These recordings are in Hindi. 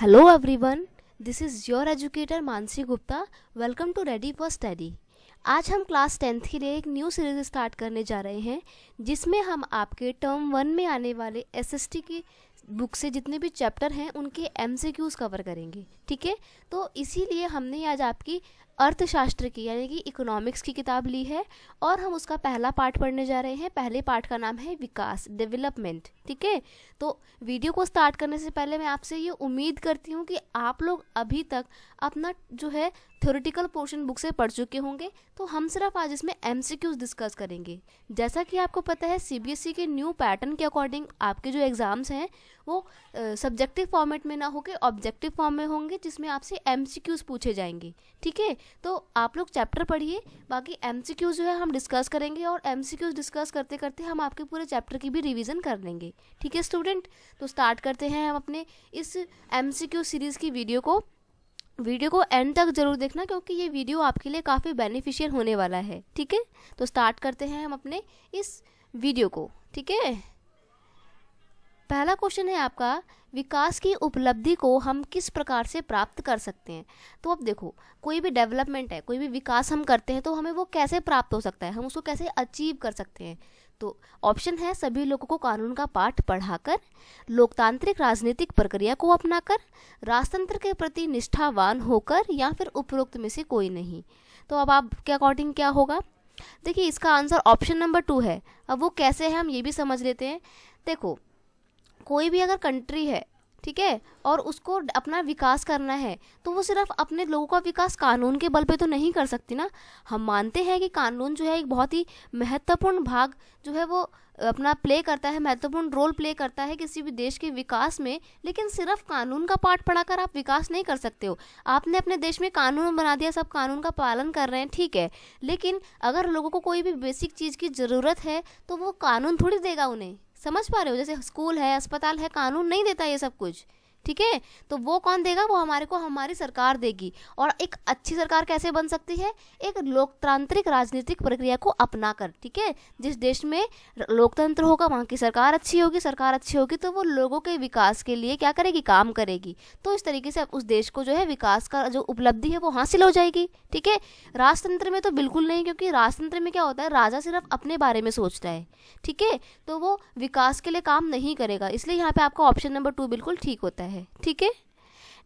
Hello everyone, this is your educator Manasi Gupta. Welcome to ready for study. आज हम क्लास 10th के लिए एक न्यू सीरीज स्टार्ट करने जा रहे हैं जिसमें हम आपके टर्म 1 में आने वाले एसएसटी की बुक से जितने भी चैप्टर हैं उनके एमसीक्यूज कवर करेंगे. ठीक है, तो इसीलिए हमने आज आपकी अर्थशास्त्र की यानी कि इकोनॉमिक्स की किताब ली है और हम उसका पहला पार्ट पढ़ने जा रहे हैं. पहले पार्ट का नाम है विकास, डेवलपमेंट. ठीक है, तो वीडियो को स्टार्ट करने से पहले मैं आपसे ये उम्मीद करती हूँ कि आप लोग अभी तक अपना जो है थ्योरेटिकल पोर्शन बुक से पढ़ चुके होंगे. तो हम सिर्फ आज इसमें एमसीक्यूज डिस्कस करेंगे. जैसा कि आपको पता है सीबीएसई के न्यू पैटर्न के अकॉर्डिंग आपके जो एग्ज़ाम्स हैं वो सब्जेक्टिव फॉर्मेट में ना होकर ऑब्जेक्टिव फॉर्म में होंगे जिसमें आपसे एमसीक्यूज पूछे जाएंगे. ठीक है, तो आप लोग चैप्टर पढ़िए, बाकी एमसीक्यूज जो है हम डिस्कस करेंगे और एमसीक्यूज डिस्कस करते करते हम आपके पूरे चैप्टर की भी रिवीजन कर लेंगे. ठीक है स्टूडेंट, तो स्टार्ट करते हैं हम अपने इस एमसीक्यू सीरीज़ की वीडियो को एंड तक ज़रूर देखना क्योंकि ये वीडियो आपके लिए काफ़ी बेनिफिशियल होने वाला है. ठीक है, तो स्टार्ट करते हैं हम अपने इस वीडियो को. ठीक है, पहला क्वेश्चन है आपका, विकास की उपलब्धि को हम किस प्रकार से प्राप्त कर सकते हैं. तो अब देखो, कोई भी डेवलपमेंट है, कोई भी विकास हम करते हैं तो हमें वो कैसे प्राप्त हो सकता है, हम उसको कैसे अचीव कर सकते हैं. तो ऑप्शन है सभी लोगों को कानून का पाठ पढ़ाकर, लोकतांत्रिक राजनीतिक प्रक्रिया को अपनाकर, राजतंत्र के प्रति निष्ठावान होकर या फिर उपरोक्त में से कोई नहीं. तो अब आपके अकॉर्डिंग क्या होगा. देखिए इसका आंसर ऑप्शन नंबर 2 है. अब वो कैसे है हम ये भी समझ लेते हैं. देखो कोई भी अगर कंट्री है, ठीक है, और उसको अपना विकास करना है तो वो सिर्फ अपने लोगों का विकास कानून के बल पे तो नहीं कर सकती ना. हम मानते हैं कि कानून जो है एक बहुत ही महत्वपूर्ण भाग जो है वो अपना प्ले करता है, महत्वपूर्ण रोल प्ले करता है किसी भी देश के विकास में. लेकिन सिर्फ कानून का पाठ पढ़ाकर आप विकास नहीं कर सकते हो. आपने अपने देश में कानून बना दिया, सब कानून का पालन कर रहे हैं, ठीक है, लेकिन अगर लोगों को कोई भी बेसिक चीज़ की ज़रूरत है तो वो कानून थोड़ी देगा उन्हें. समझ पा रहे हो, जैसे स्कूल है, अस्पताल है, कानून नहीं देता ये सब कुछ. ठीक है, तो वो कौन देगा, वो हमारी सरकार देगी. और एक अच्छी सरकार कैसे बन सकती है, एक लोकतांत्रिक राजनीतिक प्रक्रिया को अपनाकर. ठीक है, जिस देश में लोकतंत्र होगा वहाँ की सरकार अच्छी होगी, सरकार अच्छी होगी तो वो लोगों के विकास के लिए क्या करेगी, काम करेगी. तो इस तरीके से उस देश को जो है विकास का जो उपलब्धि है वो हासिल हो जाएगी. ठीक है, राजतंत्र में तो बिल्कुल नहीं, क्योंकि राजतंत्र में क्या होता है, राजा सिर्फ अपने बारे में सोचता है. ठीक है, तो वो विकास के लिए काम नहीं करेगा. इसलिए यहाँ पे आपका ऑप्शन नंबर 2 बिल्कुल ठीक होता है. ठीक है,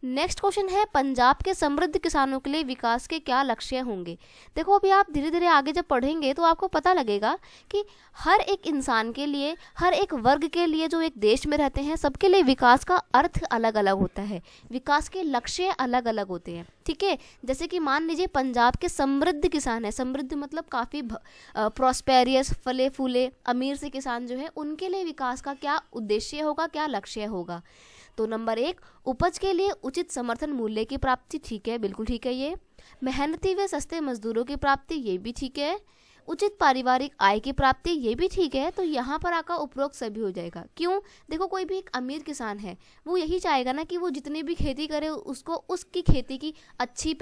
नेक्स्ट क्वेश्चन है, पंजाब के समृद्ध किसानों के लिए विकास के क्या लक्ष्य होंगे. देखो अभी आप धीरे धीरे आगे जब पढ़ेंगे तो आपको पता लगेगा कि हर एक इंसान के लिए, हर एक वर्ग के लिए जो एक देश में रहते हैं सबके लिए विकास का अर्थ अलग अलग होता है, विकास के लक्ष्य अलग अलग होते हैं. ठीक है, जैसे कि मान लीजिए पंजाब के समृद्ध किसान हैं, समृद्ध मतलब काफ़ी प्रॉस्पेरियस, फले फूले अमीर से किसान जो है उनके लिए विकास का क्या उद्देश्य होगा, क्या लक्ष्य होगा. तो नंबर 1, उपज के लिए उचित समर्थन मूल्य की प्राप्ति. ठीक है, बिल्कुल ठीक है. ये मेहनती व सस्ते मजदूरों की प्राप्ति, ये भी ठीक है. उचित पारिवारिक आय की प्राप्ति, ये भी ठीक है. तो यहाँ पर आकर उपरोक्त सभी हो जाएगा. क्यों, देखो कोई भी एक अमीर किसान है वो यही चाहेगा ना कि वो जितने भी खेती करे उसको उसकी खेती की अच्छे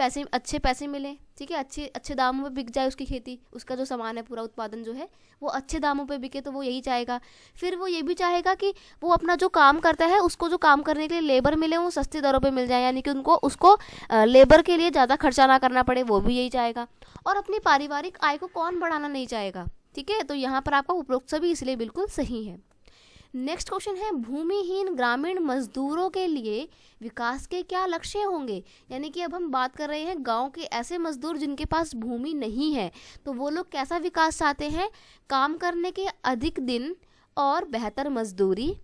पैसे मिले. ठीक है, अच्छे दामों पे बिक जाए उसकी खेती, उसका जो सामान है पूरा उत्पादन जो है वो अच्छे दामों पे बिके, तो वो यही चाहेगा. फिर वो ये भी चाहेगा कि वो अपना जो काम करता है उसको जो काम करने के लिए लेबर मिले वो सस्ती दरों पे मिल जाए, यानी कि उसको लेबर के लिए ज़्यादा खर्चा ना करना पड़े, वो भी यही चाहेगा. और अपनी पारिवारिक आय को कौन बढ़ाना नहीं चाहेगा. ठीक है, तो यहाँ पर आपका उपरोक्त सभी इसलिए बिल्कुल सही है. नेक्स्ट क्वेश्चन है, भूमिहीन ग्रामीण मजदूरों के लिए विकास के क्या लक्ष्य होंगे. यानी कि अब हम बात कर रहे हैं गांव के ऐसे मजदूर जिनके पास भूमि नहीं है, तो वो लोग कैसा विकास चाहते हैं, काम करने के अधिक दिन और बेहतर मजदूरी,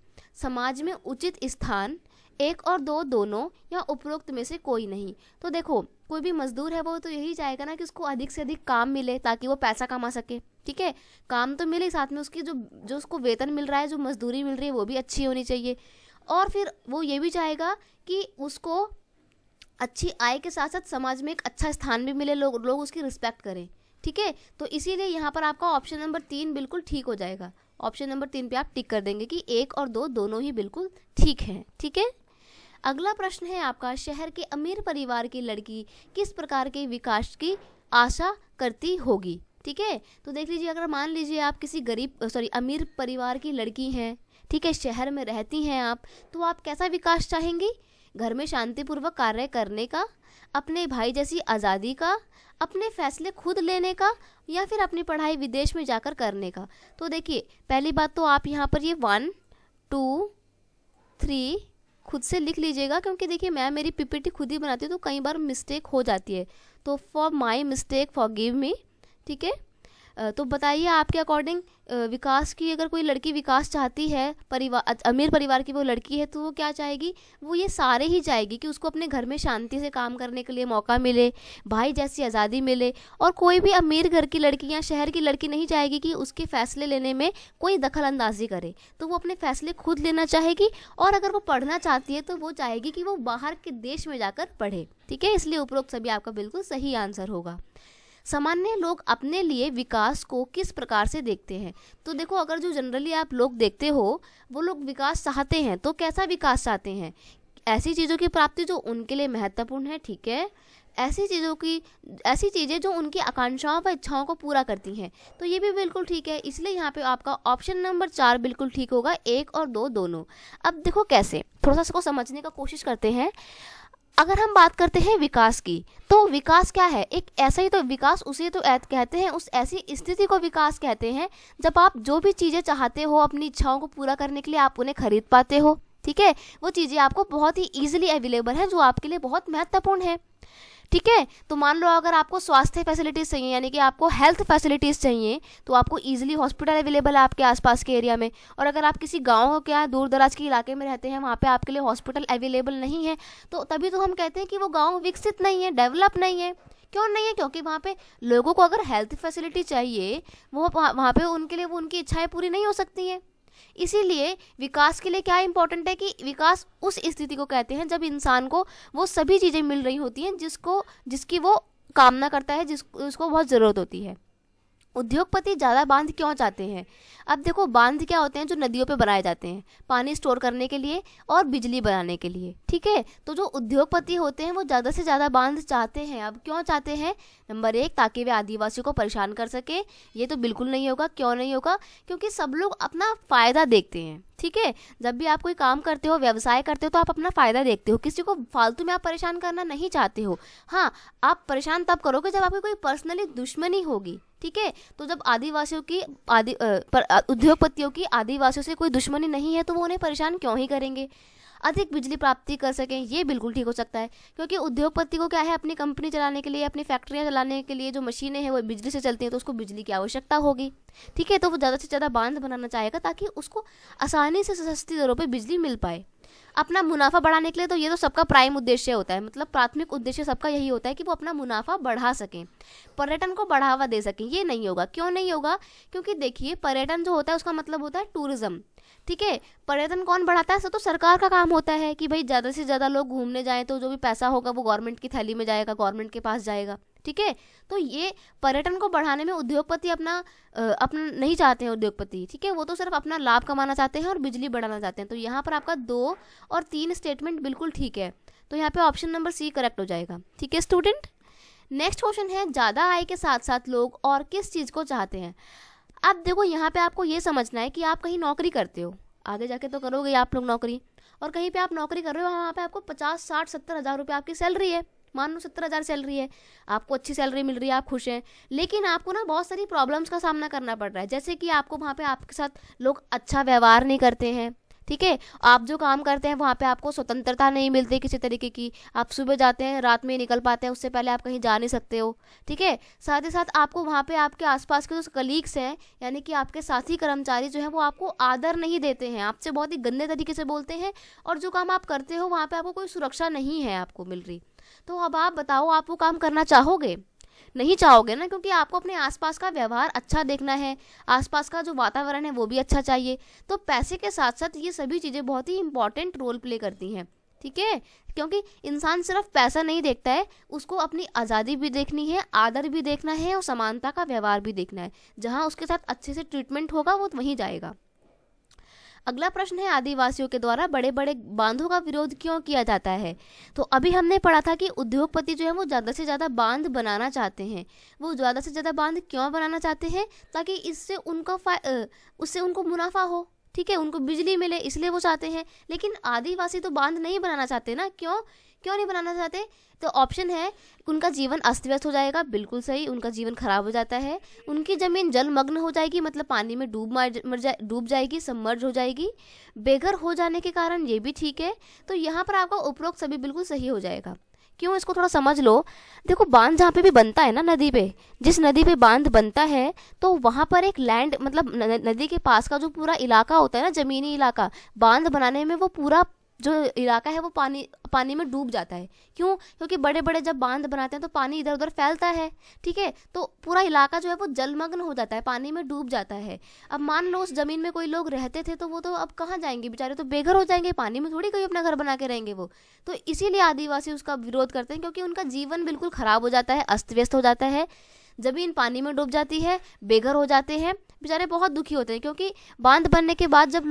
समाज में उचित स्थान, 1 और 2 दोनों या उपरोक्त में से कोई नहीं. तो देखो कोई भी मजदूर है वो तो यही चाहेगा ना कि उसको अधिक से अधिक काम मिले ताकि वो पैसा कमा सके. ठीक है, काम तो मिले, साथ में उसकी जो उसको वेतन मिल रहा है, जो मजदूरी मिल रही है वो भी अच्छी होनी चाहिए. और फिर वो ये भी चाहेगा कि उसको अच्छी आय के साथ साथ समाज में एक अच्छा स्थान भी मिले, लोग उसकी रिस्पेक्ट करें. ठीक है, तो इसीलिए यहाँ पर आपका ऑप्शन नंबर 3 बिल्कुल ठीक हो जाएगा. ऑप्शन नंबर 3 पे आप टिक कर देंगे कि 1 और 2 दोनों ही बिल्कुल ठीक हैं. ठीक है, अगला प्रश्न है आपका, शहर के अमीर परिवार की लड़की किस प्रकार के विकास की आशा करती होगी. ठीक है, तो देख लीजिए, अगर मान लीजिए आप किसी अमीर परिवार की लड़की हैं, ठीक है, शहर में रहती हैं आप, तो आप कैसा विकास चाहेंगी, घर में शांतिपूर्वक कार्य करने का, अपने भाई जैसी आज़ादी का, अपने फैसले खुद लेने का, या फिर अपनी पढ़ाई विदेश में जाकर करने का। तो देखिए, पहली बात तो आप यहाँ पर ये 1 2 3 खुद से लिख लीजिएगा, क्योंकि देखिए मैं मेरी पीपीटी खुद ही बनाती हूँ तो कई बार मिस्टेक हो जाती है, तो for my mistake forgive me. ठीक है, तो बताइए आपके अकॉर्डिंग विकास की, अगर कोई लड़की विकास चाहती है, परिवार अमीर परिवार की वो लड़की है, तो वो क्या चाहेगी? वो ये सारे ही चाहेगी कि उसको अपने घर में शांति से काम करने के लिए मौका मिले, भाई जैसी आज़ादी मिले। और कोई भी अमीर घर की लड़की या शहर की लड़की नहीं चाहेगी कि उसके फैसले लेने में कोई दखल अंदाजी करे, तो वो अपने फैसले खुद लेना चाहेगी। और अगर वो पढ़ना चाहती है तो वो चाहेगी कि वो बाहर के देश में जाकर पढ़े। ठीक है, इसलिए उपरोक्त सभी आपका बिल्कुल सही आंसर होगा। सामान्य लोग अपने लिए विकास को किस प्रकार से देखते हैं? तो देखो, अगर जो जनरली आप लोग देखते हो वो लोग विकास चाहते हैं, तो कैसा विकास चाहते हैं? ऐसी चीज़ों की प्राप्ति जो उनके लिए महत्वपूर्ण है। ठीक है, ऐसी चीज़ें जो उनकी आकांक्षाओं व इच्छाओं को पूरा करती हैं। तो ये भी बिल्कुल ठीक है, इसलिए यहाँ पे आपका ऑप्शन नंबर 4 बिल्कुल ठीक होगा, 1 और 2 दोनों। अब देखो कैसे, थोड़ा सा इसको समझने का कोशिश करते हैं। अगर हम बात करते हैं विकास की, तो विकास क्या है? एक ऐसा ही तो विकास, उसे तो कहते हैं, उस ऐसी स्थिति को विकास कहते हैं जब आप जो भी चीज़ें चाहते हो अपनी इच्छाओं को पूरा करने के लिए आप उन्हें खरीद पाते हो। ठीक है, वो चीज़ें आपको बहुत ही ईजिली अवेलेबल है, जो आपके लिए बहुत महत्वपूर्ण है। ठीक है, तो मान लो अगर आपको स्वास्थ्य फैसिलिटीज़ चाहिए, यानी कि आपको हेल्थ फैसिलिटीज़ चाहिए, तो आपको इजीली हॉस्पिटल अवेलेबल है आपके आसपास के एरिया में। और अगर आप किसी गांव के दूर दराज के इलाके में रहते हैं, वहाँ पे आपके लिए हॉस्पिटल अवेलेबल नहीं है, तो तभी तो हम कहते हैं कि वो गाँव विकसित नहीं है, डेवलप नहीं है। क्यों नहीं है? क्योंकि वहाँ पे लोगों को अगर हेल्थ फैसिलिटी चाहिए, वो वहाँ पे उनके लिए वो उनकी इच्छाएं पूरी नहीं हो सकती हैं। इसीलिए विकास के लिए क्या इंपॉर्टेंट है कि विकास उस स्थिति को कहते हैं जब इंसान को वो सभी चीज़ें मिल रही होती हैं जिसकी वो कामना करता है, उसको बहुत ज़रूरत होती है। उद्योगपति ज़्यादा बांध क्यों चाहते हैं? अब देखो, बांध क्या होते हैं? जो नदियों पे बनाए जाते हैं पानी स्टोर करने के लिए और बिजली बनाने के लिए। ठीक है, तो जो उद्योगपति होते हैं वो ज़्यादा से ज़्यादा बांध चाहते हैं। अब क्यों चाहते हैं? नंबर 1, ताकि वे आदिवासियों को परेशान कर सके। ये तो बिल्कुल नहीं होगा। क्यों नहीं होगा? क्योंकि सब लोग अपना फ़ायदा देखते हैं। ठीक है, जब भी आप कोई काम करते हो, व्यवसाय करते हो, तो आप अपना फ़ायदा देखते हो, किसी को फालतू में आप परेशान करना नहीं चाहते हो। हाँ, आप परेशान तब करोगे जब आपकी कोई पर्सनली दुश्मनी होगी। ठीक है, तो जब उद्योगपतियों की आदिवासियों से कोई दुश्मनी नहीं है, तो वो उन्हें परेशान क्यों ही करेंगे? अधिक बिजली प्राप्ति कर सकें, ये बिल्कुल ठीक हो सकता है, क्योंकि उद्योगपति को क्या है, अपनी कंपनी चलाने के लिए, अपनी फैक्ट्रियाँ चलाने के लिए जो मशीनें हैं वो बिजली से चलती हैं, तो उसको बिजली की आवश्यकता होगी। ठीक है, तो वो ज़्यादा से ज़्यादा बांध बनाना चाहेगा ताकि उसको आसानी से सस्ती दरों पर बिजली मिल पाए। अपना मुनाफा बढ़ाने के लिए, तो ये तो सबका प्राइम उद्देश्य होता है, मतलब प्राथमिक उद्देश्य सबका यही होता है कि वो अपना मुनाफा बढ़ा सकें, पर्यटन को बढ़ावा दे सकें। ये नहीं होगा। क्यों नहीं होगा? क्योंकि देखिए, पर्यटन जो होता है उसका मतलब होता है टूरिज्म। ठीक है, पर्यटन कौन बढ़ाता है? सब तो सरकार का काम होता है कि भाई ज़्यादा से ज़्यादा लोग घूमने जाएं, तो जो भी पैसा होगा वो गवर्नमेंट की थैली में जाएगा, गवर्नमेंट के पास जाएगा। ठीक है, तो ये पर्यटन को बढ़ाने में उद्योगपति अपना नहीं चाहते हैं उद्योगपति। ठीक है, वो तो सिर्फ अपना लाभ कमाना चाहते हैं और बिजली बढ़ाना चाहते हैं। तो यहाँ पर आपका 2 और 3 स्टेटमेंट बिल्कुल ठीक है, तो यहाँ पे ऑप्शन नंबर सी करेक्ट हो जाएगा। ठीक है स्टूडेंट, नेक्स्ट क्वेश्चन है, ज़्यादा आय के साथ साथ लोग और किस चीज़ को चाहते हैं? अब देखो, यहाँ पे आपको ये समझना है कि आप कहीं नौकरी करते हो, आगे जाके तो करोगे आप लोग नौकरी, और कहीं पे आप नौकरी कर रहे हो, वहाँ पे आपको 50, 60, 70 हज़ार रुपये आपकी सैलरी है। मान लो 70,000 सैलरी है, आपको अच्छी सैलरी मिल रही है, आप खुश हैं, लेकिन आपको ना बहुत सारी प्रॉब्लम्स का सामना करना पड़ रहा है। जैसे कि आपको वहाँ पे आपके साथ लोग अच्छा व्यवहार नहीं करते हैं। ठीक है, आप जो काम करते हैं वहाँ पे आपको स्वतंत्रता नहीं मिलती किसी तरीके की। आप सुबह जाते हैं, रात में निकल पाते हैं, उससे पहले आप कहीं जा नहीं सकते हो। ठीक है, साथ ही साथ आपको वहाँ पे आपके आसपास के जो कलीग्स हैं, यानी कि आपके साथी कर्मचारी जो हैं, वो आपको आदर नहीं देते हैं, आपसे बहुत ही गंदे तरीके से बोलते हैं, और जो काम आप करते हो वहाँ पे आपको कोई सुरक्षा नहीं है आपको मिल रही। तो अब आप बताओ, आप वो काम करना चाहोगे? नहीं चाहोगे ना, क्योंकि आपको अपने आसपास का व्यवहार अच्छा देखना है, आसपास का जो वातावरण है वो भी अच्छा चाहिए। तो पैसे के साथ साथ ये सभी चीज़ें बहुत ही इंपॉर्टेंट रोल प्ले करती हैं। ठीक है, क्योंकि इंसान सिर्फ पैसा नहीं देखता है, उसको अपनी आज़ादी भी देखनी है, आदर भी देखना है, और समानता का व्यवहार भी देखना है। जहाँ उसके साथ अच्छे से ट्रीटमेंट होगा वो वहीं जाएगा। अगला प्रश्न है, आदिवासियों के द्वारा बड़े बड़े बांधों का विरोध क्यों किया जाता है? तो अभी हमने पढ़ा था कि उद्योगपति जो है वो ज़्यादा से ज़्यादा बांध बनाना चाहते हैं। वो ज़्यादा से ज़्यादा बांध क्यों बनाना चाहते हैं? ताकि उससे उनको मुनाफा हो। ठीक है, उनको बिजली मिले इसलिए वो चाहते हैं। लेकिन आदिवासी तो बांध नहीं बनाना चाहते ना, क्यों क्यों नहीं बनाना चाहते? तो ऑप्शन है, उनका जीवन अस्त व्यस्त हो जाएगा, बिल्कुल सही, उनका जीवन खराब हो जाता है। उनकी ज़मीन जलमग्न हो जाएगी, मतलब पानी में डूब जाएगी, सबमर्ज हो जाएगी। बेघर हो जाने के कारण, ये भी ठीक है। तो यहाँ पर आपका उपरोक्त सभी बिल्कुल सही हो जाएगा। क्यों, इसको थोड़ा समझ लो। देखो, बांध जहाँ पे भी बनता है ना, नदी पे, जिस नदी पे बांध बनता है तो वहाँ पर एक लैंड, मतलब नदी के पास का जो पूरा इलाका होता है ना, ज़मीनी इलाका, बांध बनाने में वो पूरा जो इलाका है वो पानी में डूब जाता है। क्यों? क्योंकि बड़े बड़े जब बांध बनाते हैं तो पानी इधर उधर फैलता है, ठीक है, तो पूरा इलाका जो है वो जलमग्न हो जाता है, पानी में डूब जाता है। अब मान लो उस जमीन में कोई लोग रहते थे तो वो तो अब कहाँ जाएंगे बेचारे, तो बेघर हो जाएंगे, पानी में थोड़ी कोई अपना घर बना के रहेंगे वो। तो इसीलिए आदिवासी उसका विरोध करते हैं, क्योंकि उनका जीवन बिल्कुल खराब हो जाता है, अस्त व्यस्त हो जाता है, जमीन पानी में डूब जाती है, बेघर हो जाते हैं, बेचारे बहुत दुखी होते हैं। क्योंकि बांध बनने के बाद जब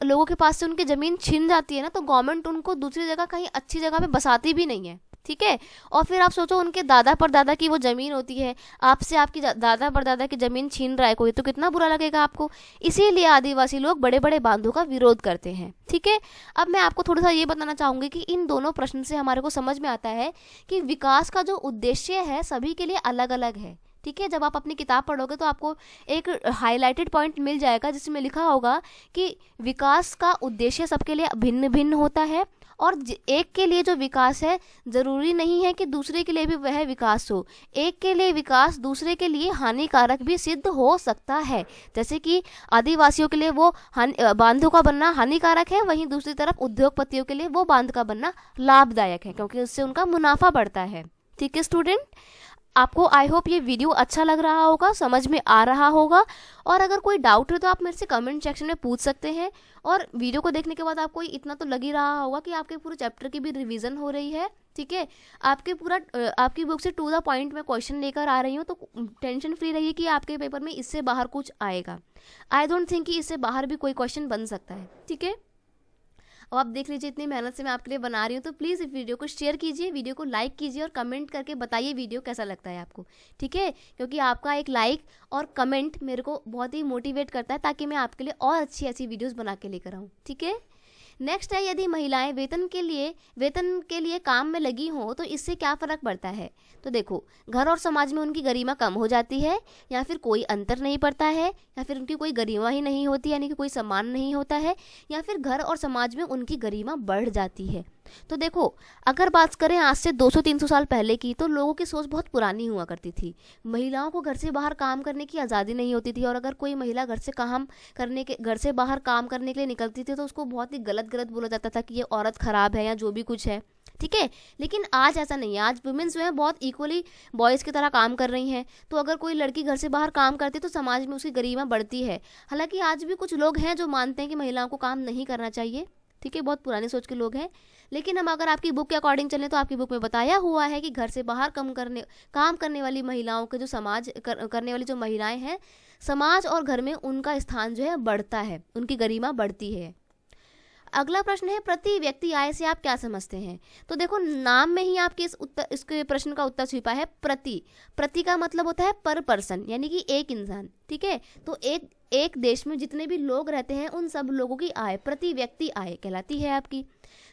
लोगों के पास से उनकी ज़मीन छिन जाती है ना, तो गवर्नमेंट उनको दूसरी जगह, कहीं अच्छी जगह पे बसाती भी नहीं है, ठीक है। और फिर आप सोचो, उनके दादा परदादा की वो ज़मीन होती है, आपसे आपकी दादा परदादा की ज़मीन छीन रहा है कोई, तो कितना बुरा लगेगा आपको। इसीलिए आदिवासी लोग बड़े बड़े बांधों का विरोध करते हैं, ठीक है। अब मैं आपको थोड़ा सा ये बताना चाहूँगी कि इन दोनों प्रश्न से हमारे को समझ में आता है कि विकास का जो उद्देश्य है सभी के लिए अलग अलग है, ठीक है। जब आप अपनी किताब पढ़ोगे तो आपको एक हाईलाइटेड पॉइंट मिल जाएगा जिसमें लिखा होगा कि विकास का उद्देश्य सबके लिए भिन्न भिन्न होता है, और एक के लिए जो विकास है ज़रूरी नहीं है कि दूसरे के लिए भी वह विकास हो। एक के लिए विकास दूसरे के लिए हानिकारक भी सिद्ध हो सकता है। जैसे कि आदिवासियों के लिए वो बांधों का बनना हानिकारक है, वहीं दूसरी तरफ उद्योगपतियों के लिए वो बांध का बनना लाभदायक है, क्योंकि उससे उनका मुनाफा बढ़ता है, ठीक है स्टूडेंट। आपको आई होप ये वीडियो अच्छा लग रहा होगा, समझ में आ रहा होगा। और अगर कोई डाउट है तो आप मेरे से कमेंट सेक्शन में पूछ सकते हैं। और वीडियो को देखने के बाद आपको इतना तो लग ही रहा होगा कि आपके पूरे चैप्टर की भी रिवीजन हो रही है, ठीक है। आपकी बुक से टू द पॉइंट में क्वेश्चन लेकर आ रही हूँ, तो टेंशन फ्री रहिए कि आपके पेपर में इससे बाहर कुछ आएगा। आई डोंट थिंक कि इससे बाहर भी कोई क्वेश्चन बन सकता है, ठीक है। अब आप देख लीजिए, इतनी मेहनत से मैं आपके लिए बना रही हूँ, तो प्लीज़ इस वीडियो को शेयर कीजिए, वीडियो को लाइक कीजिए और कमेंट करके बताइए वीडियो कैसा लगता है आपको, ठीक है। क्योंकि आपका एक लाइक और कमेंट मेरे को बहुत ही मोटिवेट करता है, ताकि मैं आपके लिए और अच्छी ऐसी वीडियोज़ बना के लेकर आऊँ, ठीक है। नेक्स्ट है, यदि महिलाएं वेतन के लिए काम में लगी हों तो इससे क्या फ़र्क पड़ता है। तो देखो, घर और समाज में उनकी गरिमा कम हो जाती है, या फिर कोई अंतर नहीं पड़ता है, या फिर उनकी कोई गरिमा ही नहीं होती, यानी कि कोई सम्मान नहीं होता है, या फिर घर और समाज में उनकी गरिमा बढ़ जाती है। तो देखो, अगर बात करें आज से 200-300 साल पहले की, तो लोगों की सोच बहुत पुरानी हुआ करती थी। महिलाओं को घर से बाहर काम करने की आज़ादी नहीं होती थी, और अगर कोई महिला घर से बाहर काम करने के लिए निकलती थी तो उसको बहुत ही गलत बोला जाता था कि ये औरत खराब है या जो भी कुछ है, ठीक है। लेकिन आज ऐसा नहीं है, आज वुमेन्स जो है बहुत इक्वली बॉयज़ की तरह काम कर रही हैं। तो अगर कोई लड़की घर से बाहर काम करती है तो समाज में उसकी गरिमा बढ़ती है। हालांकि आज भी कुछ लोग हैं जो मानते हैं कि महिलाओं को काम नहीं करना चाहिए, ठीक है, बहुत पुरानी सोच के लोग हैं। लेकिन हम अगर आपकी बुक के अकॉर्डिंग चलें तो आपकी बुक में बताया हुआ है कि घर से बाहर काम करने वाली महिलाओं के करने वाली जो महिलाएं हैं, समाज और घर में उनका स्थान जो है बढ़ता है, उनकी गरिमा बढ़ती है। अगला प्रश्न है, प्रति व्यक्ति आय से आप क्या समझते हैं। तो देखो, नाम में ही आपके इसके प्रश्न का उत्तर छिपा है। प्रति का मतलब होता है पर पर्सन, यानी कि एक इंसान, ठीक है। तो एक देश में जितने भी लोग रहते हैं उन सब लोगों की आय प्रति व्यक्ति आय कहलाती है आपकी।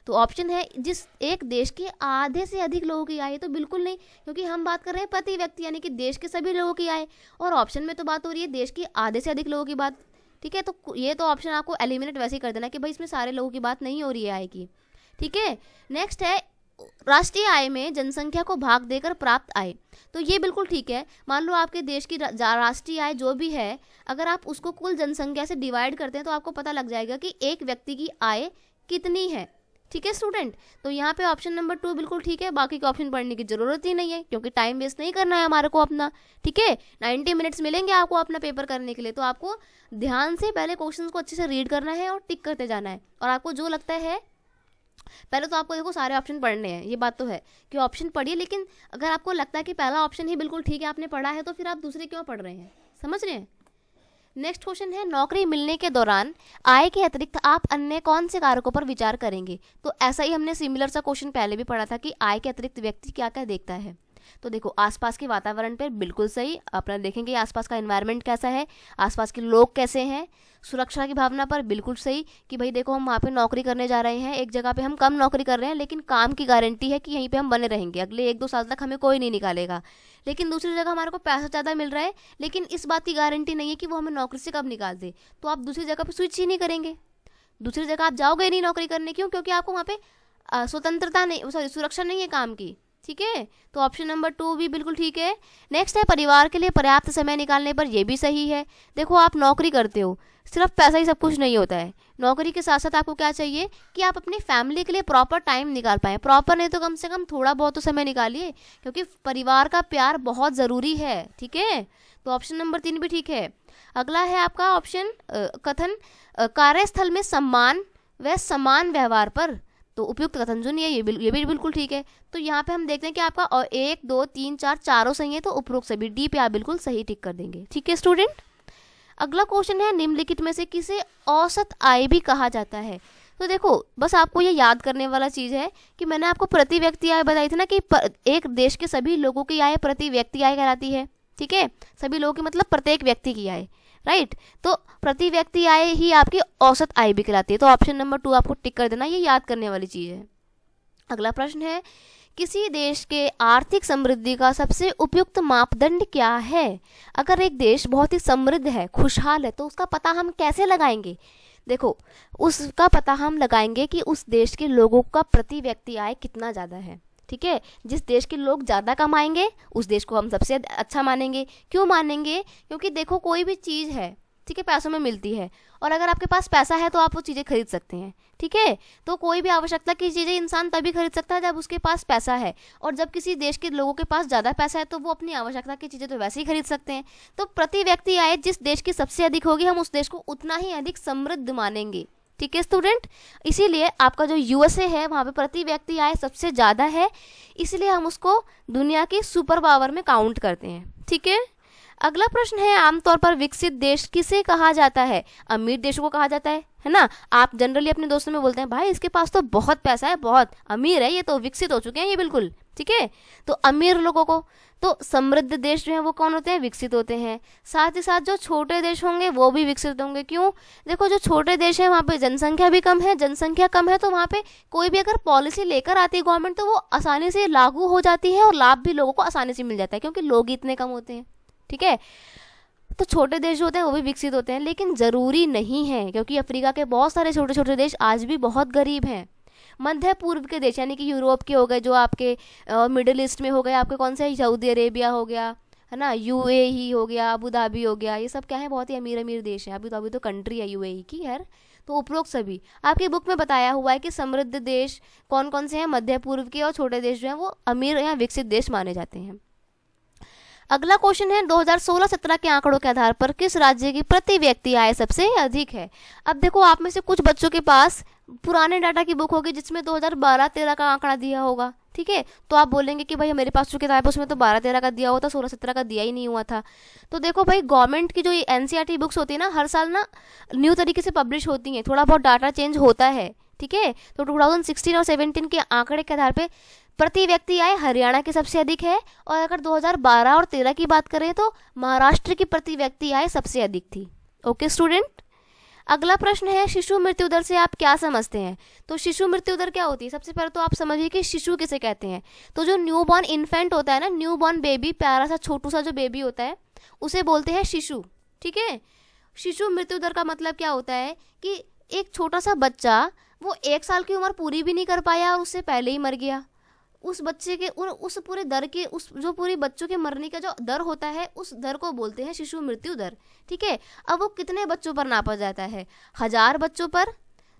तो ऑप्शन है, जिस एक देश के आधे से अधिक लोगों की आय, तो बिल्कुल नहीं, क्योंकि हम बात कर रहे हैं प्रति व्यक्ति, यानी कि देश के सभी लोगों की आय, और ऑप्शन में तो बात हो रही है देश के आधे से अधिक लोगों की बात, ठीक है। तो ये तो ऑप्शन आपको एलिमिनेट वैसे ही कर देना कि भाई इसमें सारे लोगों की बात नहीं हो रही है आय की, ठीक है। नेक्स्ट है, राष्ट्रीय आय में जनसंख्या को भाग देकर प्राप्त आय। तो ये बिल्कुल ठीक है। मान लो आपके देश की राष्ट्रीय आय जो भी है, अगर आप उसको कुल जनसंख्या से डिवाइड करते हैं तो आपको पता लग जाएगा कि एक व्यक्ति की आय कितनी है, ठीक है स्टूडेंट। तो यहाँ पे ऑप्शन नंबर 2 बिल्कुल ठीक है, बाकी के ऑप्शन पढ़ने की जरूरत ही नहीं है, क्योंकि टाइम वेस्ट नहीं करना है हमारे को अपना, ठीक है। 90 मिनट्स मिलेंगे आपको अपना पेपर करने के लिए, तो आपको ध्यान से पहले क्वेश्चंस को अच्छे से रीड करना है और टिक करते जाना है। और आपको जो लगता है, पहले तो आपको देखो सारे ऑप्शन पढ़ने हैं, ये बात तो है कि ऑप्शन पढ़िए, लेकिन अगर आपको लगता है कि पहला ऑप्शन ही बिल्कुल ठीक है, आपने पढ़ा है, तो फिर आप दूसरे क्यों पढ़ रहे हैं, समझ रहे हैं। नेक्स्ट क्वेश्चन है, नौकरी मिलने के दौरान आय के अतिरिक्त आप अन्य कौन से कारकों पर विचार करेंगे। तो ऐसा ही हमने सिमिलर सा क्वेश्चन पहले भी पढ़ा था कि आय के अतिरिक्त व्यक्ति क्या क्या देखता है। तो देखो आसपास के वातावरण पर बिल्कुल सही, अपना देखेंगे आसपास का एनवायरनमेंट कैसा है, आसपास के लोग कैसे हैं। सुरक्षा की भावना पर बिल्कुल सही कि भाई देखो हम वहाँ पे नौकरी करने जा रहे हैं, एक जगह पे हम कम नौकरी कर रहे हैं लेकिन काम की गारंटी है कि यहीं पे हम बने रहेंगे, अगले 1-2 साल तक हमें कोई नहीं निकालेगा। लेकिन दूसरी जगह हमारे को पैसा ज़्यादा मिल रहा है लेकिन इस बात की गारंटी नहीं है कि वो हमें नौकरी से कब निकाल दे, तो आप दूसरी जगह पर स्विच ही नहीं करेंगे, दूसरी जगह आप जाओगे नहीं नौकरी करने। क्यों? क्योंकि आपको वहाँ पे स्वतंत्रता नहीं, सॉरी सुरक्षा नहीं है काम की। ठीक है, तो ऑप्शन नंबर 2 भी बिल्कुल ठीक है। नेक्स्ट है परिवार के लिए पर्याप्त समय निकालने पर, यह भी सही है। देखो आप नौकरी करते हो, सिर्फ पैसा ही सब कुछ नहीं होता है, नौकरी के साथ साथ आपको क्या चाहिए कि आप अपनी फैमिली के लिए प्रॉपर टाइम निकाल पाएँ, प्रॉपर नहीं तो कम से कम थोड़ा बहुत तो समय निकालिए, क्योंकि परिवार का प्यार बहुत ज़रूरी है। ठीक है, तो ऑप्शन नंबर 3 भी ठीक है। अगला है आपका ऑप्शन कथन कार्यस्थल में सम्मान व समान व्यवहार पर, तो उपयुक्त कथन चुनिए, ये भी बिल्कुल ठीक है। तो यहाँ पे हम देखते हैं कि आपका 1 2 3 4 चारों सही है, तो उपरोक्त सभी डी पे आप बिल्कुल सही टिक कर देंगे। ठीक है स्टूडेंट, अगला क्वेश्चन है निम्नलिखित में से किसे औसत आय भी कहा जाता है। तो देखो बस आपको ये याद करने वाला चीज़ है कि मैंने आपको प्रति व्यक्ति आय बताई थी ना कि एक देश के सभी लोगों की आय प्रति व्यक्ति आय कहलाती है। ठीक है, सभी लोगों की मतलब प्रत्येक व्यक्ति की आय, राइट। तो प्रति व्यक्ति आय ही आपकी औसत आय भी कहलाती है, तो ऑप्शन नंबर 2 आपको टिक कर देना, ये याद करने वाली चीज़ है। अगला प्रश्न है किसी देश के आर्थिक समृद्धि का सबसे उपयुक्त मापदंड क्या है। अगर एक देश बहुत ही समृद्ध है, खुशहाल है, तो उसका पता हम कैसे लगाएंगे। देखो उसका पता हम लगाएंगे कि उस देश के लोगों का प्रति व्यक्ति आय कितना ज़्यादा है। ठीक है, जिस देश के लोग ज़्यादा कमाएंगे उस देश को हम सबसे अच्छा मानेंगे। क्यों मानेंगे? क्योंकि देखो कोई भी चीज़ है, ठीक है, पैसों में मिलती है, और अगर आपके पास पैसा है तो आप वो चीज़ें खरीद सकते हैं। ठीक है, तो कोई भी आवश्यकता की चीज़ें इंसान तभी खरीद सकता है जब उसके पास पैसा है, और जब किसी देश के लोगों के पास ज़्यादा पैसा है तो वो अपनी आवश्यकता की चीज़ें तो वैसे ही खरीद सकते हैं। तो प्रति व्यक्ति आय जिस देश की सबसे अधिक होगी हम उस देश को उतना ही अधिक समृद्ध मानेंगे। ठीक है स्टूडेंट, इसीलिए आपका जो यूएसए है वहाँ पे प्रति व्यक्ति आय सबसे ज़्यादा है, इसलिए हम उसको दुनिया की सुपर पावर में काउंट करते हैं। ठीक है, अगला प्रश्न है आमतौर पर विकसित देश किसे कहा जाता है। अमीर देशों को कहा जाता है ना। आप जनरली अपने दोस्तों में बोलते हैं भाई इसके पास तो बहुत पैसा है, बहुत अमीर है, ये तो विकसित हो चुके हैं ये बिल्कुल। ठीक है, तो अमीर लोगों को, तो समृद्ध देश जो है वो कौन होते हैं? विकसित होते हैं। साथ ही साथ जो छोटे देश होंगे वो भी विकसित होंगे। क्यों? देखो जो छोटे देश है वहाँ पे जनसंख्या भी कम है, जनसंख्या कम है तो वहाँ पे कोई भी अगर पॉलिसी लेकर आती है गवर्नमेंट तो वो आसानी से लागू हो जाती है और लाभ भी लोगों को आसानी से मिल जाता है क्योंकि लोग ही इतने कम होते हैं। ठीक है, तो छोटे देश जो होते हैं वो भी विकसित होते हैं, लेकिन ज़रूरी नहीं है क्योंकि अफ्रीका के बहुत सारे छोटे छोटे देश आज भी बहुत गरीब हैं। मध्य पूर्व के देश यानी कि यूरोप के हो गए, जो आपके मिडिल ईस्ट में हो गए, आपके कौन से सऊदी अरेबिया हो गया, है ना, यूएई हो गया, अबू धाबी हो गया, ये सब क्या है बहुत ही अमीर अमीर देश है। अबू धाबी तो कंट्री है यूएई की यार। तो उपरोक्त सभी आपकी बुक में बताया हुआ है कि समृद्ध देश कौन कौन से हैं, मध्य पूर्व के, और छोटे देश जो हैं वो अमीर या विकसित देश माने जाते हैं। अगला क्वेश्चन है 2016-17 के आंकड़ों के आधार पर किस राज्य की प्रति व्यक्ति आय सबसे अधिक है। अब देखो आप में से कुछ बच्चों के पास पुराने डाटा की बुक होगी जिसमें 2012-13 का आंकड़ा दिया होगा। ठीक है, तो आप बोलेंगे कि भाई मेरे पास जो किताब है उसमें तो 12-13 का दिया हुआ था, 16-17 का दिया ही नहीं हुआ था। तो देखो भाई गवर्नमेंट की जो एनसीईआरटी बुक्स होती है ना, हर साल ना न्यू तरीके से पब्लिश होती हैं, थोड़ा बहुत डाटा चेंज होता है। ठीक है, तो 2016 और 17 के आंकड़े के आधार पर प्रति व्यक्ति आय हरियाणा की सबसे अधिक है, और अगर 2012 और 13 की बात करें तो महाराष्ट्र की प्रति व्यक्ति आय सबसे अधिक थी। ओके स्टूडेंट, अगला प्रश्न है शिशु मृत्यु दर से आप क्या समझते हैं। तो शिशु मृत्यु दर क्या होती है? सबसे पहले तो आप समझिए कि शिशु किसे कहते हैं। तो जो न्यू बॉर्न इन्फेंट होता है ना, न्यू बॉर्न बेबी, प्यारा सा छोटू सा जो बेबी होता है उसे बोलते हैं शिशु। ठीक है, शिशु मृत्यु दर का मतलब क्या होता है कि एक छोटा सा बच्चा वो 1 साल की उम्र पूरी भी नहीं कर पाया और उससे पहले ही मर गया। उस बच्चे के उस पूरे दर के, उस जो पूरी बच्चों के मरने का जो दर होता है उस दर को बोलते हैं शिशु मृत्यु दर। ठीक है, अब वो कितने बच्चों पर नापा जाता है? 1000 बच्चों पर,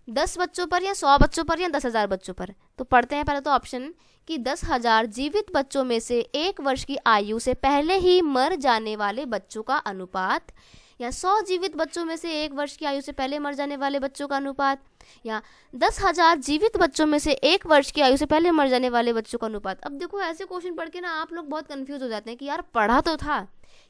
10 बच्चों पर, या 100 बच्चों पर, या 10,000 बच्चों पर। तो पढ़ते हैं पहले तो ऑप्शन कि 10,000 जीवित बच्चों में से 1 वर्ष की आयु से पहले ही मर जाने वाले बच्चों का अनुपात, या 100 जीवित बच्चों में से 1 वर्ष की आयु से पहले मर जाने वाले बच्चों का अनुपात, या 10,000 जीवित बच्चों में से 1 वर्ष की आयु से पहले मर जाने वाले बच्चों का अनुपात। अब देखो ऐसे क्वेश्चन पढ़ के ना आप लोग बहुत कंफ्यूज हो जाते हैं कि यार पढ़ा तो था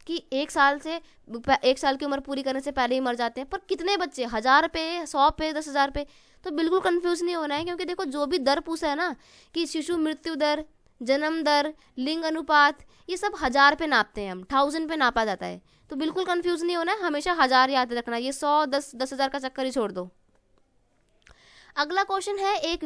कि 1 साल की उम्र पूरी करने से पहले ही मर जाते हैं, पर कितने बच्चे, 1000 पे, 100 पे, 10,000 पे? तो बिल्कुल कंफ्यूज नहीं होना है, क्योंकि देखो जो भी दर पूछा है ना कि शिशु मृत्यु दर, जन्म दर, लिंग अनुपात, ये सब 1000 पे नापते हैं हम, 1000 पे नापा जाता है। तो बिल्कुल कंफ्यूज नहीं होना है, हमेशा 1000 याद रखना, ये 100, 10,000 का चक्कर ही छोड़ दो। अगला क्वेश्चन है, एक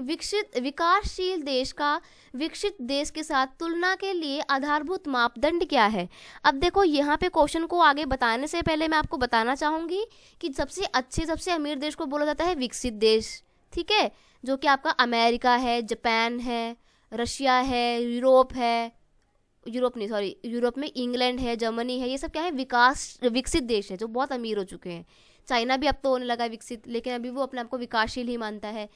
विकासशील देश का विकसित देश के साथ तुलना के लिए आधारभूत मापदंड क्या है। अब देखो यहाँ पे क्वेश्चन को आगे बताने से पहले मैं आपको बताना चाहूँगी कि सबसे अमीर देश को बोला जाता है विकसित देश, ठीक है, जो कि आपका अमेरिका है, जापान है, रशिया है, यूरोप में इंग्लैंड है, जर्मनी है, ये सब क्या है, विकसित देश है जो बहुत अमीर हो चुके हैं। चाइना भी अब तो होने लगा विकसित, लेकिन अभी वो अपने आप को विकासशील ही मानता है।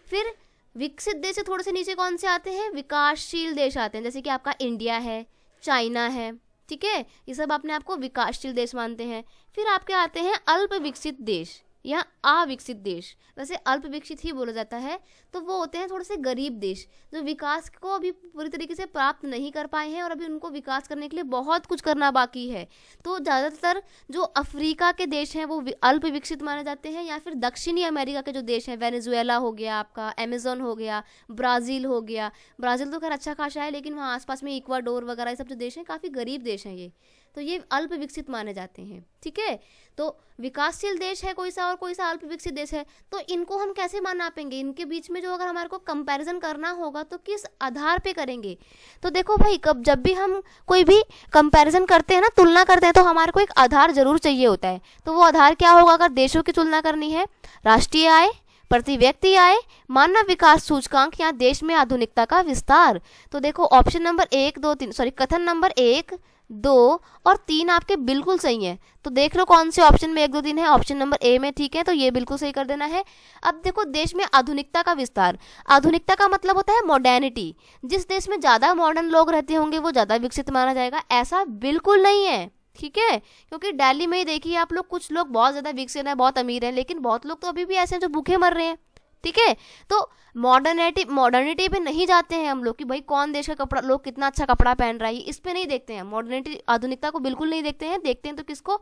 फिर विकसित देश से थोड़े से नीचे कौन से आते हैं, विकासशील देश आते हैं, जैसे कि आपका इंडिया है, चाइना है, ठीक है, ये सब अपने आप को विकासशील देश मानते हैं। फिर आपके आते हैं अल्प विकसित देश या अविकसित देश, वैसे अल्प विकसित ही बोला जाता है, तो वो होते हैं थोड़े से गरीब देश जो विकास को अभी पूरी तरीके से प्राप्त नहीं कर पाए हैं और अभी उनको विकास करने के लिए बहुत कुछ करना बाकी है। तो ज़्यादातर जो अफ्रीका के देश हैं वो अल्प विकसित माने जाते हैं, या फिर दक्षिणी अमेरिका के जो देश हैं, वेनेजुएला हो गया, आपका अमेजोन हो गया, ब्राज़ील हो गया, ब्राज़ील तो खैर अच्छा खासा है, लेकिन वहाँ आसपास में इक्वाडोर वगैरह ये सब जो देश हैं काफ़ी गरीब देश हैं ये, तो ये अल्प विकसित माने जाते हैं, ठीक है। तो विकासशील देश है कोई सा और कोई सा अल्प विकसित देश है, तो इनको हम कैसे नापेंगे, इनके बीच में जो अगर हमारे को कंपैरिजन करना होगा तो किस आधार पे करेंगे। तो देखो भाई, जब भी हम कोई भी कंपैरिजन करते हैं ना, तुलना करते हैं, तो हमारे को एक आधार जरूर चाहिए होता है। तो वो आधार क्या होगा अगर देशों की तुलना करनी है, राष्ट्रीय आय, प्रति व्यक्ति आय, मानव विकास सूचकांक या देश में आधुनिकता का विस्तार। तो देखो ऑप्शन नंबर 1, 2, 3 कथन नंबर 1, 2 और 3 आपके बिल्कुल सही हैं। तो देख लो कौन से ऑप्शन में 1, 2, 3 है, ऑप्शन नंबर ए में, ठीक है, तो ये बिल्कुल सही कर देना है। अब देखो देश में आधुनिकता का विस्तार, आधुनिकता का मतलब होता है मॉडर्निटी। जिस देश में ज़्यादा मॉडर्न लोग रहते होंगे वो ज़्यादा विकसित माना जाएगा, ऐसा बिल्कुल नहीं है, ठीक है। क्योंकि दिल्ली में ही देखिए आप लोग, कुछ लोग बहुत ज़्यादा विकसित हैं, बहुत अमीर हैं, लेकिन बहुत लोग तो अभी भी ऐसे हैं जो भूखे मर रहे हैं, ठीक है। तो मॉडर्निटी पे नहीं जाते हैं हम लोग कि भाई कौन देश का कपड़ा, लोग कितना अच्छा कपड़ा पहन रहा है, इस पे नहीं देखते हैं। मॉडर्निटी, आधुनिकता को बिल्कुल नहीं देखते हैं। देखते हैं तो किसको,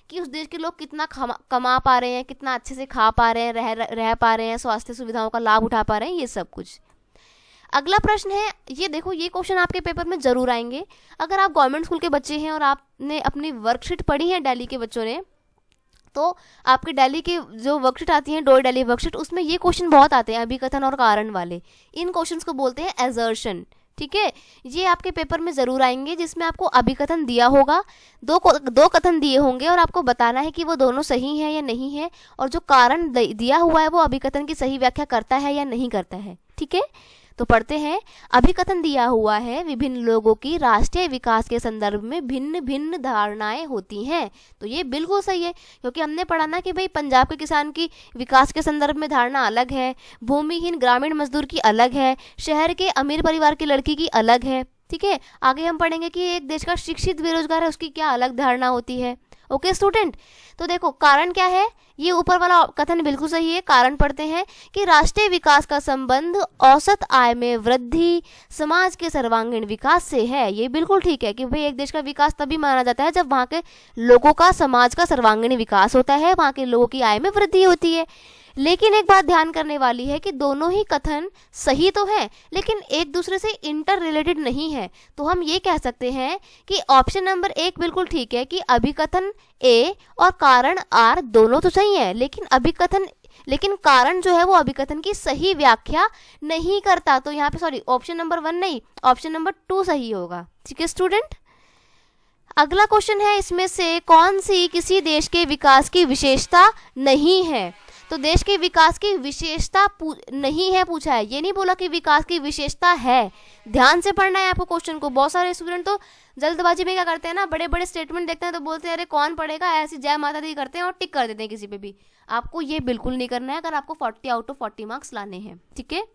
कि उस देश के लोग कितना कमा पा रहे हैं, कितना अच्छे से खा पा रहे हैं, रह पा रहे हैं, स्वास्थ्य सुविधाओं का लाभ उठा पा रहे हैं, ये सब कुछ। अगला प्रश्न है, ये देखो, ये क्वेश्चन आपके पेपर में जरूर आएंगे। अगर आप गवर्नमेंट स्कूल के बच्चे हैं और आपने अपनी वर्कशीट पढ़ी है दिल्ली के बच्चों ने, तो आपके दिल्ली की जो वर्कशीट आती है, डोर दिल्ली वर्कशीट, उसमें ये क्वेश्चन बहुत आते हैं, अभिकथन और कारण वाले। इन क्वेश्चंस को बोलते हैं एजर्शन, ठीक है। ये आपके पेपर में जरूर आएंगे, जिसमें आपको अभिकथन दिया होगा, दो कथन दिए होंगे और आपको बताना है कि वो दोनों सही है या नहीं है, और जो कारण दिया हुआ है वो अभिकथन की सही व्याख्या करता है या नहीं करता है, ठीक है। तो पढ़ते हैं, अभिकथन दिया हुआ है, विभिन्न लोगों की राष्ट्रीय विकास के संदर्भ में भिन्न भिन्न धारणाएं होती हैं। तो ये बिल्कुल सही है, क्योंकि हमने पढ़ा ना कि भाई पंजाब के किसान की विकास के संदर्भ में धारणा अलग है, भूमिहीन ग्रामीण मजदूर की अलग है, शहर के अमीर परिवार की लड़की की अलग है, ठीक है। आगे हम पढ़ेंगे कि एक देश का शिक्षित बेरोजगार है, उसकी क्या अलग धारणा होती है। ओके स्टूडेंट, तो देखो कारण क्या है, ये ऊपर वाला कथन बिल्कुल सही है। कारण पढ़ते हैं कि राष्ट्रीय विकास का संबंध औसत आय में वृद्धि, समाज के सर्वांगीण विकास से है। ये बिल्कुल ठीक है कि भाई एक देश का विकास तभी माना जाता है जब वहाँ के लोगों का, समाज का सर्वांगीण विकास होता है, वहाँ के लोगों की आय में वृद्धि होती है। लेकिन एक बात ध्यान करने वाली है कि दोनों ही कथन सही तो हैं, लेकिन एक दूसरे से इंटर रिलेटेड नहीं है। तो हम ये कह सकते हैं कि ऑप्शन नंबर 1 बिल्कुल ठीक है कि अभिकथन ए और कारण आर दोनों तो सही है, लेकिन कारण जो है वो अभिकथन की सही व्याख्या नहीं करता। तो यहाँ पे ऑप्शन नंबर 1 नहीं, ऑप्शन नंबर 2 सही होगा, ठीक है स्टूडेंट। अगला क्वेश्चन है, इसमें से कौन सी किसी देश के विकास की विशेषता नहीं है। तो देश के विकास की विशेषता नहीं है पूछा है, ये नहीं बोला कि विकास की विशेषता है। ध्यान से पढ़ना है आपको क्वेश्चन को। बहुत सारे स्टूडेंट तो जल्दबाजी में क्या करते हैं ना, बड़े बड़े स्टेटमेंट देखते हैं तो बोलते हैं अरे कौन पढ़ेगा, ऐसी जय माता दी करते हैं और टिक कर देते हैं किसी पे भी। आपको ये बिल्कुल नहीं करना है अगर आपको 40 आउट ऑफ 40 मार्क्स लाने हैं, ठीक है।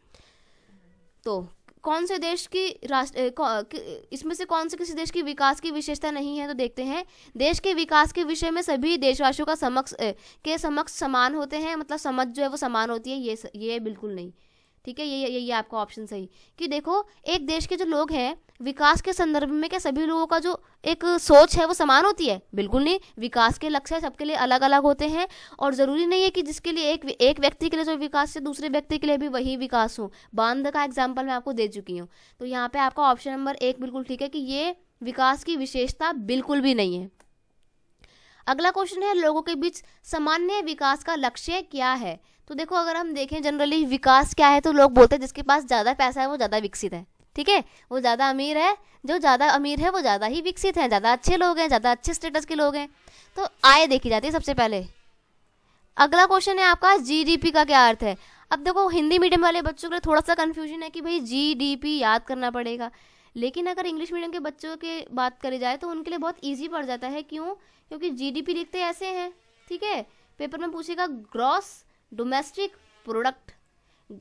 तो कौन से देश की इसमें से कौन से किसी देश की विकास की विशेषता नहीं है, तो देखते हैं। देश के विकास के विषय में सभी देशवासियों का समक्ष समान होते हैं, मतलब समझ जो है वो समान होती है, ये बिल्कुल नहीं, ठीक है, ये आपका ऑप्शन सही। कि देखो एक देश के जो लोग हैं विकास के संदर्भ में क्या सभी लोगों का जो एक सोच है वो समान होती है? बिल्कुल नहीं, विकास के लक्ष्य सबके लिए अलग अलग होते हैं और ज़रूरी नहीं है कि जिसके लिए एक व्यक्ति के लिए जो विकास है दूसरे व्यक्ति के लिए भी वही विकास हो। बांध का एग्जाम्पल मैं आपको दे चुकी हूँ। तो यहाँ पे आपका ऑप्शन नंबर 1 बिल्कुल ठीक है कि ये विकास की विशेषता बिल्कुल भी नहीं है। अगला क्वेश्चन है लोगों के बीच सामान्य विकास का लक्ष्य क्या है? तो देखो अगर हम देखें जनरली विकास क्या है तो लोग बोलते हैं जिसके पास ज़्यादा पैसा है वो ज़्यादा विकसित है, ठीक है, वो ज़्यादा अमीर है, जो ज़्यादा अमीर है वो ज़्यादा ही विकसित है, ज़्यादा अच्छे लोग हैं, ज़्यादा अच्छे स्टेटस के लोग हैं। तो आय देखी जाती है सबसे पहले। अगला क्वेश्चन है आपका जीडीपी का क्या अर्थ है? अब देखो हिंदी मीडियम वाले बच्चों के लिए थोड़ा सा कन्फ्यूजन है कि भाई जीडीपी याद करना पड़ेगा, लेकिन अगर इंग्लिश मीडियम के बच्चों की बात करी जाए तो उनके लिए बहुत ईजी पड़ जाता है। क्यों? क्योंकि जीडीपी लिखते ऐसे हैं, ठीक है, पेपर में पूछेगा ग्रॉस डोमेस्टिक प्रोडक्ट,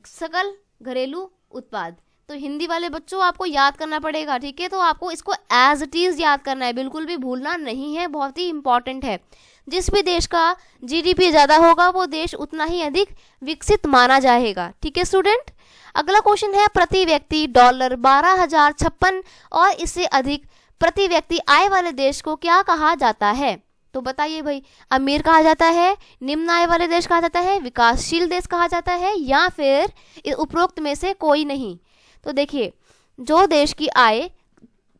सकल घरेलू उत्पाद। तो हिंदी वाले बच्चों आपको याद करना पड़ेगा, ठीक है, तो आपको इसको एज इट इज़ याद करना है, बिल्कुल भी भूलना नहीं है, बहुत ही इंपॉर्टेंट है। जिस भी देश का जीडीपी ज़्यादा होगा वो देश उतना ही अधिक विकसित माना जाएगा, ठीक है स्टूडेंट। अगला क्वेश्चन है प्रति व्यक्ति $12,056 और इससे अधिक प्रति व्यक्ति आय वाले देश को क्या कहा जाता है? तो बताइए भाई, अमीर कहा जाता है, निम्न आय वाले देश कहा जाता है, विकासशील देश कहा जाता है, या फिर उपरोक्त में से कोई नहीं? तो देखिए जो देश की आय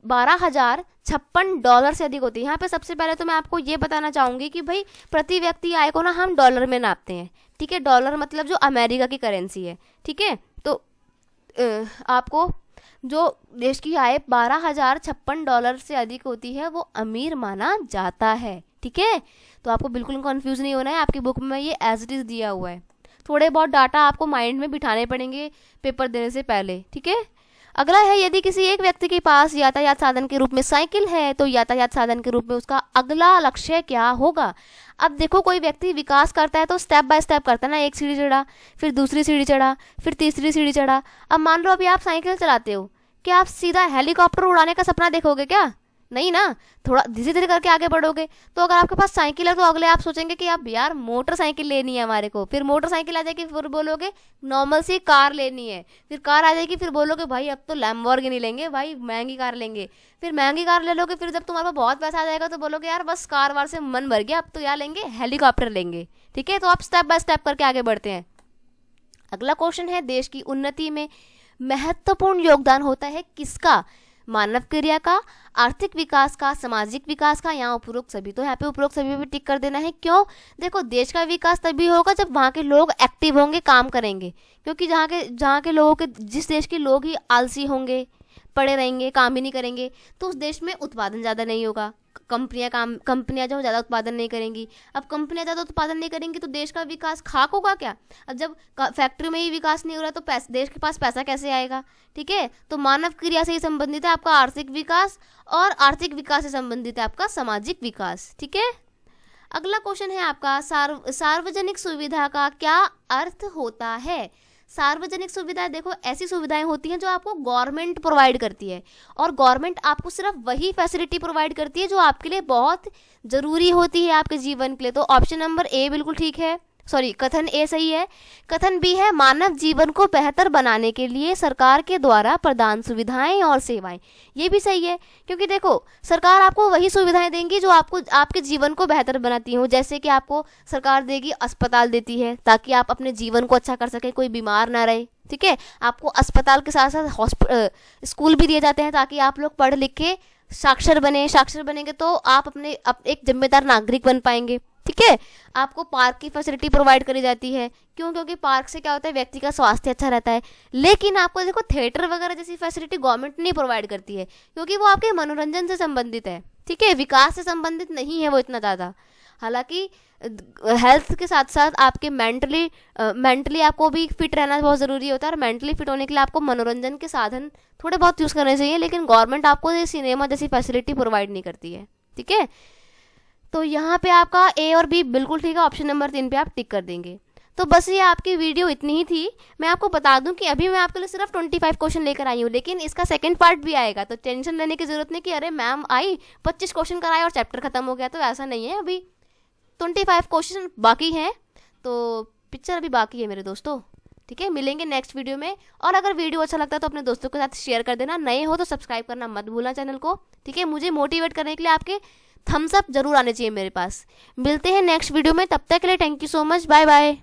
$12,056 से अधिक होती है, यहाँ पे सबसे पहले तो मैं आपको ये बताना चाहूँगी कि भाई प्रति व्यक्ति आय को ना हम डॉलर में नापते हैं, ठीक है, डॉलर मतलब जो अमेरिका की करेंसी है, ठीक है। तो आपको जो देश की आय $12,056 से अधिक होती है वो अमीर माना जाता है, ठीक है। तो आपको बिल्कुल कंफ्यूज नहीं होना है, आपकी बुक में ये एज इट इज़ दिया हुआ है। थोड़े बहुत डाटा आपको माइंड में बिठाने पड़ेंगे पेपर देने से पहले, ठीक है। अगला है यदि किसी एक व्यक्ति के पास यातायात साधन के रूप में साइकिल है तो यातायात साधन के रूप में उसका अगला लक्ष्य क्या होगा? अब देखो कोई व्यक्ति विकास करता है तो स्टेप बाय स्टेप करता है ना, एक सीढ़ी चढ़ा, फिर दूसरी सीढ़ी चढ़ा, फिर तीसरी सीढ़ी चढ़ा। अब मान लो अभी आप साइकिल चलाते हो, क्या आप सीधा हेलीकॉप्टर उड़ाने का सपना देखोगे क्या? नहीं ना, थोड़ा धीरे धीरे करके आगे बढ़ोगे। तो अगर आपके पास साइकिल है तो अगले आप सोचेंगे कि अब यार मोटरसाइकिल लेनी है हमारे को, फिर मोटरसाइकिल आ जाएगी, फिर बोलोगे नॉर्मल सी कार लेनी है, फिर कार आ जाएगी, फिर बोलोगे भाई अब तो लैम्बोर्गिनी लेंगे, भाई महंगी कार लेंगे, फिर महंगी कार ले लोगे, फिर जब तुम्हारे पास बहुत पैसा आ जाएगा तो बोलोगे यार बस कार वार से मन भर गया, अब तो यार लेंगे हेलीकॉप्टर लेंगे, ठीक है। तो आप स्टेप बाय स्टेप करके आगे बढ़ते हैं। अगला क्वेश्चन है देश की उन्नति में महत्वपूर्ण योगदान होता है किसका? मानव क्रिया का, आर्थिक विकास का, सामाजिक विकास का, या उपरोक्त सभी? तो यहाँ पे उपरोक्त सभी पे टिक कर देना है। क्यों? देखो देश का विकास तभी होगा जब वहाँ के लोग एक्टिव होंगे, काम करेंगे, क्योंकि जहाँ के लोगों के जिस देश के लोग ही आलसी होंगे, पड़े रहेंगे, काम ही नहीं करेंगे, तो उस देश में उत्पादन ज़्यादा नहीं होगा, कंपनियां जो ज़्यादा उत्पादन नहीं करेंगी। अब कंपनियां ज़्यादा उत्पादन नहीं करेंगी तो देश का विकास खाक होगा क्या? अब जब फैक्ट्री में ही विकास नहीं हो रहा तो देश के पास पैसा कैसे आएगा, ठीक है। तो मानव क्रिया से ही संबंधित है आपका आर्थिक विकास, और आर्थिक विकास से संबंधित है आपका सामाजिक विकास, ठीक है। अगला क्वेश्चन है आपका सार्वजनिक सुविधा का क्या अर्थ होता है? सार्वजनिक सुविधाएं देखो ऐसी सुविधाएं होती हैं जो आपको गवर्नमेंट प्रोवाइड करती है, और गवर्नमेंट आपको सिर्फ वही फैसिलिटी प्रोवाइड करती है जो आपके लिए बहुत ज़रूरी होती है आपके जीवन के लिए। तो ऑप्शन नंबर ए बिल्कुल ठीक है, सॉरी कथन ए सही है। कथन बी है मानव जीवन को बेहतर बनाने के लिए सरकार के द्वारा प्रदान सुविधाएं और सेवाएं। ये भी सही है, क्योंकि देखो सरकार आपको वही सुविधाएं देंगी जो आपको आपके जीवन को बेहतर बनाती हो। जैसे कि आपको सरकार देगी, अस्पताल देती है ताकि आप अपने जीवन को अच्छा कर सकें, कोई बीमार ना रहे, ठीक है। आपको अस्पताल के साथ साथ स्कूल भी दिए जाते हैं ताकि आप लोग पढ़ लिख के साक्षर बनेंगे तो आप एक जिम्मेदार नागरिक बन पाएंगे, ठीक है। आपको पार्क की फैसिलिटी प्रोवाइड करी जाती है। क्यों? क्योंकि पार्क से क्या होता है, व्यक्ति का स्वास्थ्य अच्छा रहता है। लेकिन आपको देखो थिएटर वगैरह जैसी फैसिलिटी गवर्नमेंट नहीं प्रोवाइड करती है, क्योंकि वो आपके मनोरंजन से संबंधित है, ठीक है, विकास से संबंधित नहीं है वो इतना ज़्यादा। हालांकि हेल्थ के साथ साथ आपके मेंटली आपको भी फिट रहना बहुत ज़रूरी होता है, और मेंटली फिट होने के लिए आपको मनोरंजन के साधन थोड़े बहुत यूज़ करने चाहिए, लेकिन गवर्नमेंट आपको ये सिनेमा जैसी फैसिलिटी प्रोवाइड नहीं करती है, ठीक है। तो यहाँ पे आपका ए और बी बिल्कुल ठीक है, ऑप्शन नंबर 3 पे आप टिक कर देंगे। तो बस ये आपकी वीडियो इतनी ही थी। मैं आपको बता दूं कि अभी मैं आपके लिए सिर्फ 25 क्वेश्चन लेकर आई हूँ, लेकिन इसका सेकंड पार्ट भी आएगा, तो टेंशन लेने की ज़रूरत नहीं कि अरे मैम आई 25 क्वेश्चन कराए और चैप्टर खत्म हो गया, तो ऐसा नहीं है। अभी 25 क्वेश्चन बाकी हैं, तो पिक्चर अभी बाकी है मेरे दोस्तों। ठीक है, मिलेंगे नेक्स्ट वीडियो में। और अगर वीडियो अच्छा लगता है तो अपने दोस्तों के साथ शेयर कर देना। नए हो तो सब्सक्राइब करना मत भूलना चैनल को, ठीक है। मुझे मोटिवेट करने के लिए आपके थम्स अप जरूर आने चाहिए मेरे पास। मिलते हैं नेक्स्ट वीडियो में, तब तक के लिए thank you so much, bye bye.